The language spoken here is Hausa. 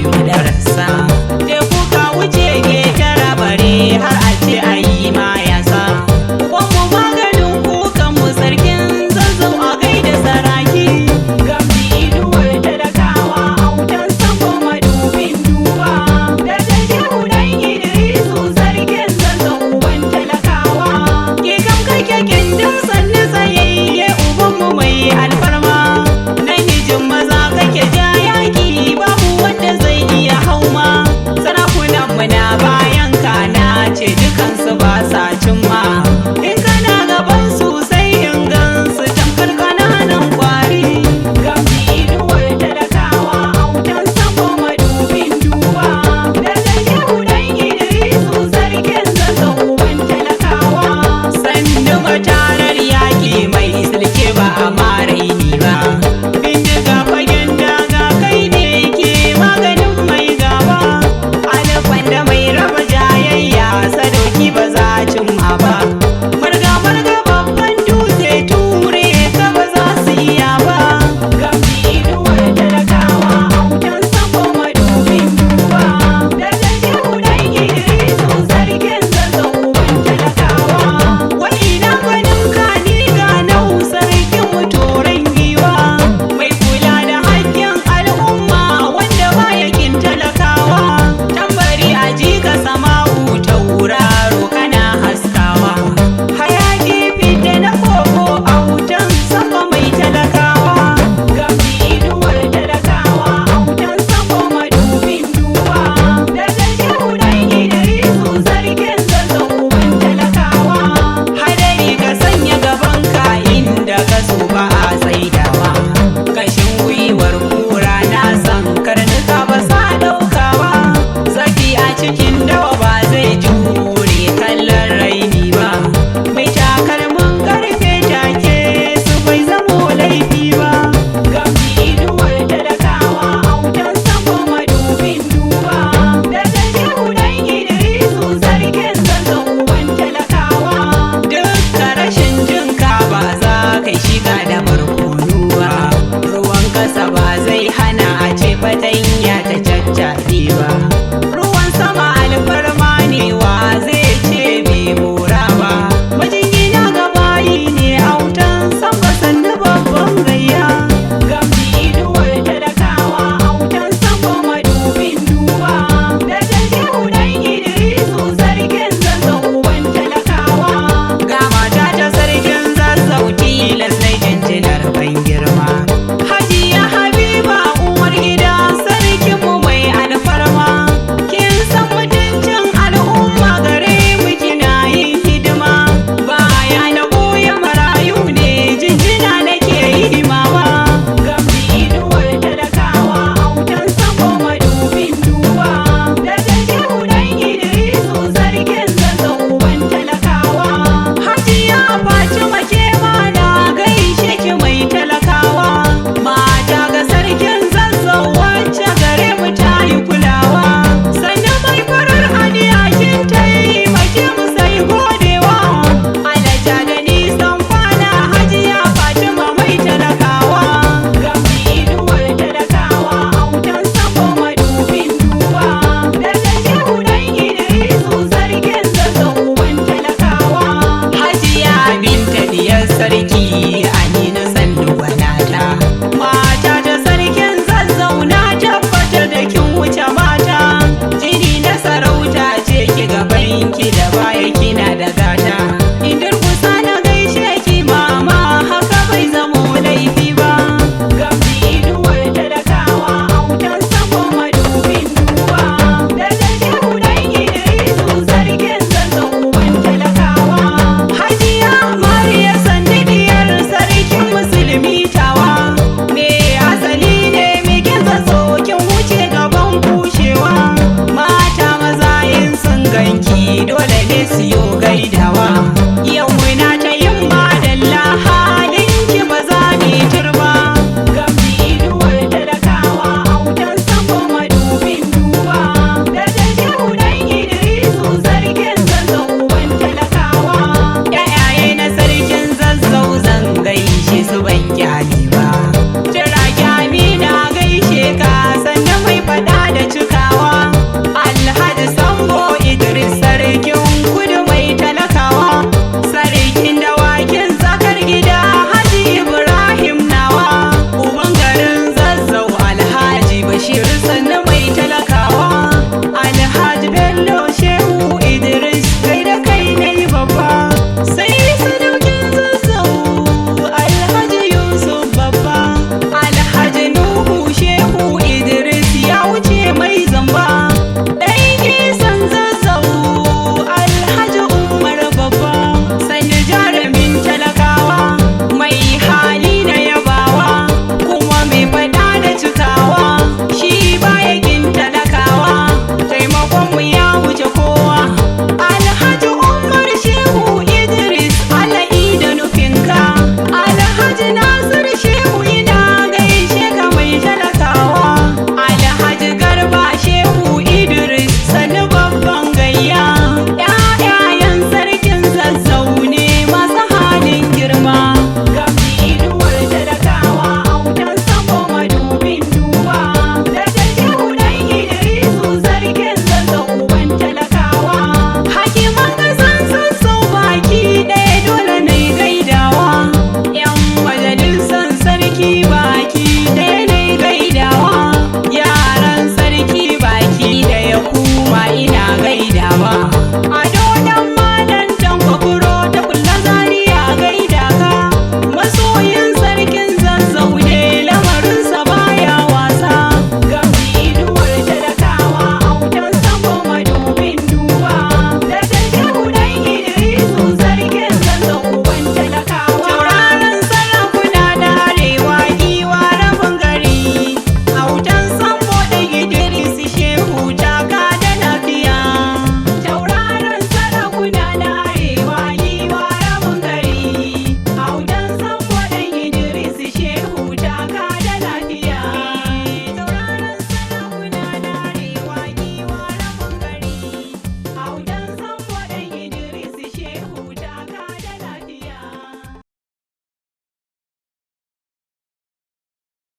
darasa. Teku ka wuce ke tara bare har a ce a yi ma yasa. Ubanmu maganin kukan mu sarkin zazzau a gaida saraki. Gamji inuwar talakawa autan sako madubin duba. Da ta shehu dan Idrisu sarkin zazzau uban talakawa. Ke kam kake gindin sannu tsayayye ubanmu mai alfarma. Namijin maza kake ja yaki babu wanda zai iya hauma. Sarakunan mu na bayan kana ce dukansu ba sa cimma. In kana gaban su sai in gansu tamkar kananan kwari. Gamji inuwar talakawa autan sako madubin duba. Da ta shehu dan Idrisu sarkin zazzau uban talakawa. Sannu batarar yaki mai silke ba a maraini ba. Bindiga fagen daga kai ne ke maganin mai gaba. Alifan da mai raba jayayya sadoki ba za cimma ba. Marga marga babban dutse ture ka ba za su iya ba. Gamji inuwar talakawa autan sako madubin duba. Da ta shehu dan Idrisu sarkin zazzau uban talakawa. Wai ina ganin ka ni ga nau sarkin mutoren giwa. Mai kula da haƙƙin al'umma wanda ba yakin talakawa. Tambari a ji ka sama'u tauraro kana haskawa. Hayaki fidda na koko autan sako mai talakawa. Gamji inuwar talakawa autan sako madubin duba. Da ta shehu dan Idrisu sarkin zazzau uban talakawa. Hadari ka sanya gabanka inda ka so ba a tsaidawa. Kashin gwiwar kura na san karnuka ba sa ɗaukawa. Zaki a cikin dawa ba zai jure kallon raini ba. Mai takalmin karfe take su bai zamo laifi ba. Gamji inuwar talakawa autan sako madubin duba. Da ta shehu dan Idrisu sarkin zazzau uban talakawa. Dukka rashin jinka ba za kai shiga da barkono ba. Ruwan kasa ba zai hana a ce fatanya ta caccaɗe ba.